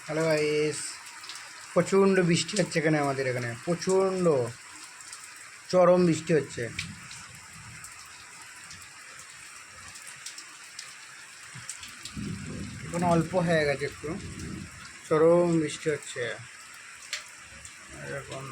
Hello guys, প্রচণ্ড বৃষ্টি হচ্ছে এখানে। আমাদের এখানে প্রচণ্ড চরম বৃষ্টি হচ্ছে। এখন অল্প হয়ে গেছে, একটু চরম বৃষ্টি হচ্ছে এখন।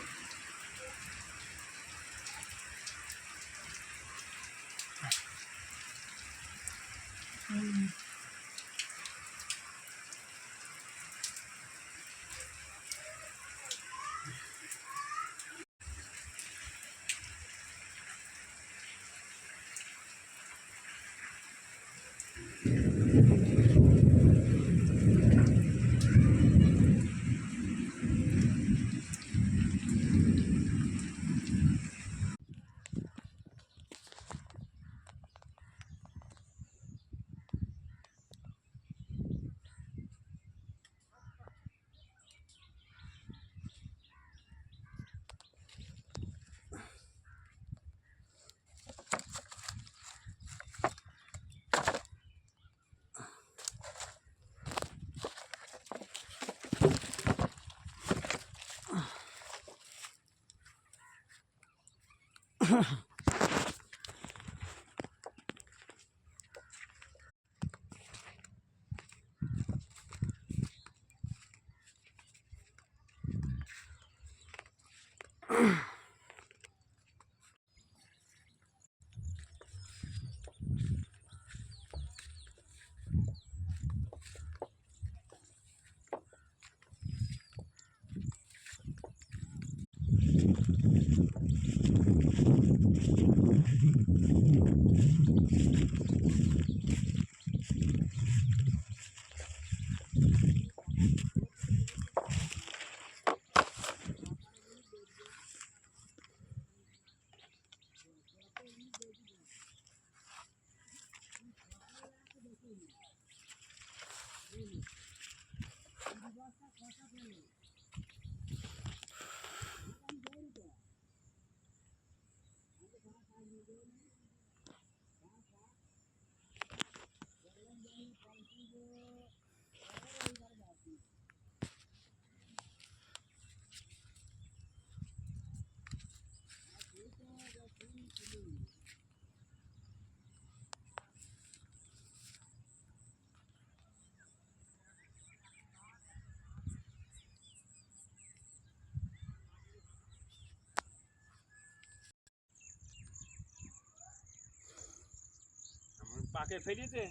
পাকে ফেরিয়েছে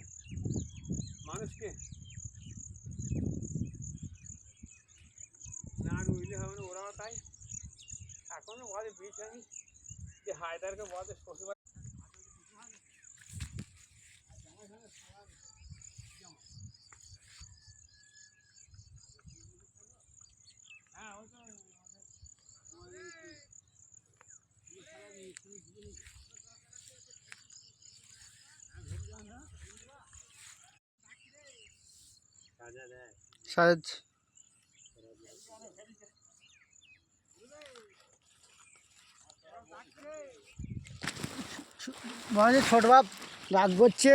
মানুষকে না রুইলে হবে না। ওরাও তাই এখনো বলে বিষ আমি যে হায়দারকে বলে শ্বশুরবাড়ি হ্যাঁ ওই তো সাজ মানে ছোট বাপ রাগ করছে।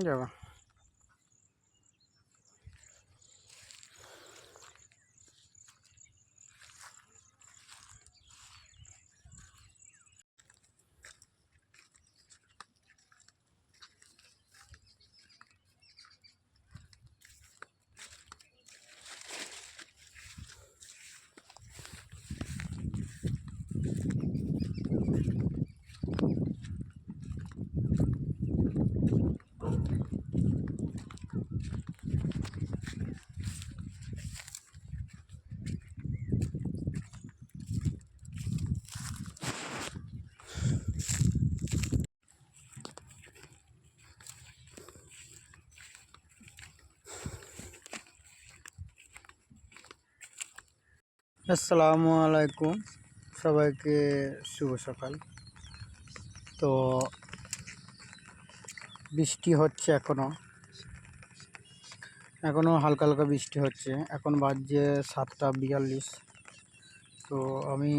যাবা আসসালামু আলাইকুম, সবাইকে শুভ সকাল। তো বৃষ্টি হচ্ছে এখনো হালকা হালকা বৃষ্টি হচ্ছে। এখন বাজছে 7টা 42। তো আমি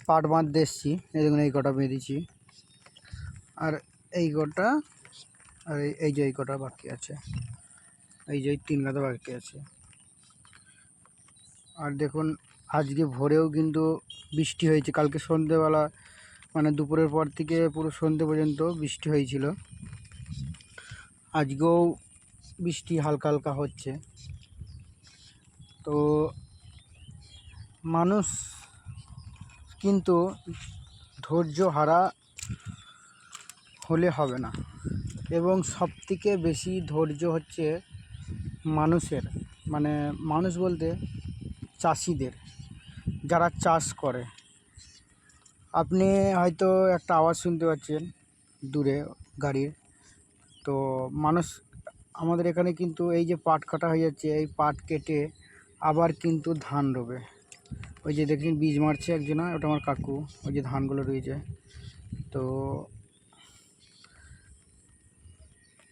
পাট বাঁধতে এসেছি, এই দেখুন এই কটা বেঁধেছি। আর এই গোটা, আর এই যে এই গোটা বাকি আছে, এই যে 3 গাদা বাকি আছে। আর দেখুন আজকে ভোরেও কিন্তু বৃষ্টি হয়েছে, কালকে সন্ধেবেলা মানে দুপুরের পর থেকে পুরো সন্ধে পর্যন্ত বৃষ্টি হয়েছিল। আজকেও বৃষ্টি হালকা হালকা হচ্ছে। তো মানুষ কিন্তু ধৈর্য হারা হলে হবে না, এবং সবথেকে বেশি ধৈর্য হচ্ছে মানুষের, মানে মানুষ বলতে চাষিদের, যারা চাষ করে। আপনি হয়তো একটা আওয়াজ শুনতে পাচ্ছেন দূরে গাড়ির। তো মানুষ আমাদের এখানে কিন্তু এই যে পাট কাটা হয়ে যাচ্ছে, এই পাট কেটে আবার কিন্তু ধান রোবে। ওই যে দেখুন বীজ মারছে একজনা, ওটা আমার কাকু, ওই যে ধানগুলো রয়েছে। তো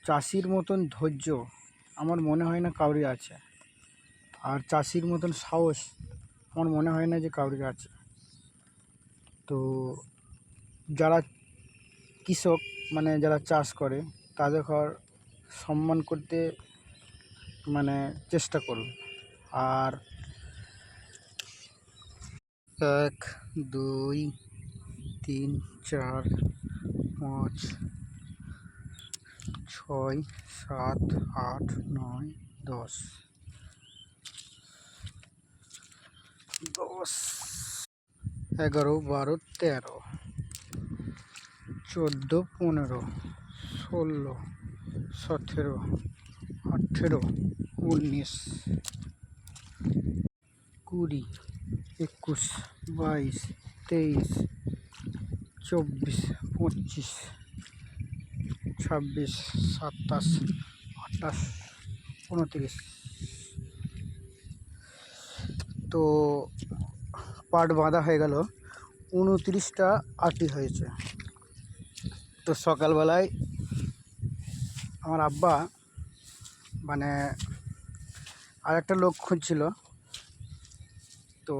চাষির মতন ধৈর্য আমার মনে হয় না কাউরি আছে, আর চাষির মতন সাহস আমার মনে হয় না যে কাউরি আছে। তো যারা কৃষক, মানে যারা চাষ করে, তাদের সম্মান করতে মানে চেষ্টা করুন। আর 1 2 3 4 5 6 7 8 9 10 11 12 13 14 15 16 17 18 19 20 21 22 23 24 25 26 27 28 29। তো পাট বাঁধা হয়ে গেল, 29টা আটি হয়েছে। তো সকালবেলায় আমার আব্বা মানে আর একটা লোক খুঁজছিল। তো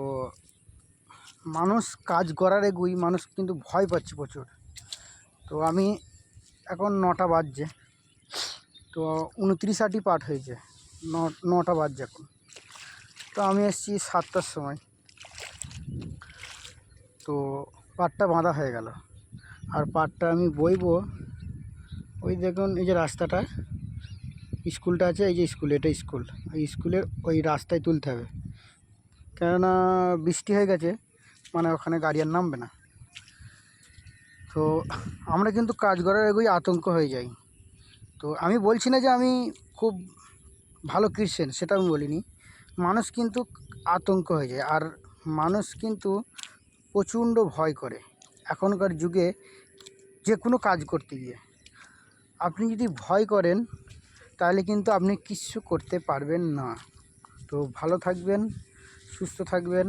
মানুষ কাজ করার এগুই, মানুষ কিন্তু ভয় পাচ্ছে প্রচুর। তো আমি এখন 9টা বাজছে, তো 29 আটি পাট হয়েছে, 9টা বাজছে এখন। তো আমি এসেছি 7টার সময়। তো পাটটা বাঁধা হয়ে গেল, আর পাটটা আমি বইবো। ওই দেখুন এই যে রাস্তাটা, স্কুলটা আছে, এই যে স্কুল, এটা স্কুল, ওই স্কুলের ওই রাস্তায় তুলতে হবে, কেননা বৃষ্টি হয়ে গেছে, মানে ওখানে গাড়ি আর নামবে না। তো আমরা কিন্তু কাজ করার এগোই আতঙ্ক হয়ে যাই। তো আমি বলছি না যে আমি খুব ভালো ক্রিশ্চিয়ান, সেটা আমি বলিনি। মানুষ কিন্তু আতঙ্ক হয়ে যায়, আর মানুষ কিন্তু প্রচণ্ড ভয় করে এখনকার যুগে যে কোনো কাজ করতে গিয়ে। আপনি যদি ভয় করেন তাহলে কিন্তু আপনি কিচ্ছু করতে পারবেন না। তো ভালো থাকবেন, সুস্থ থাকবেন।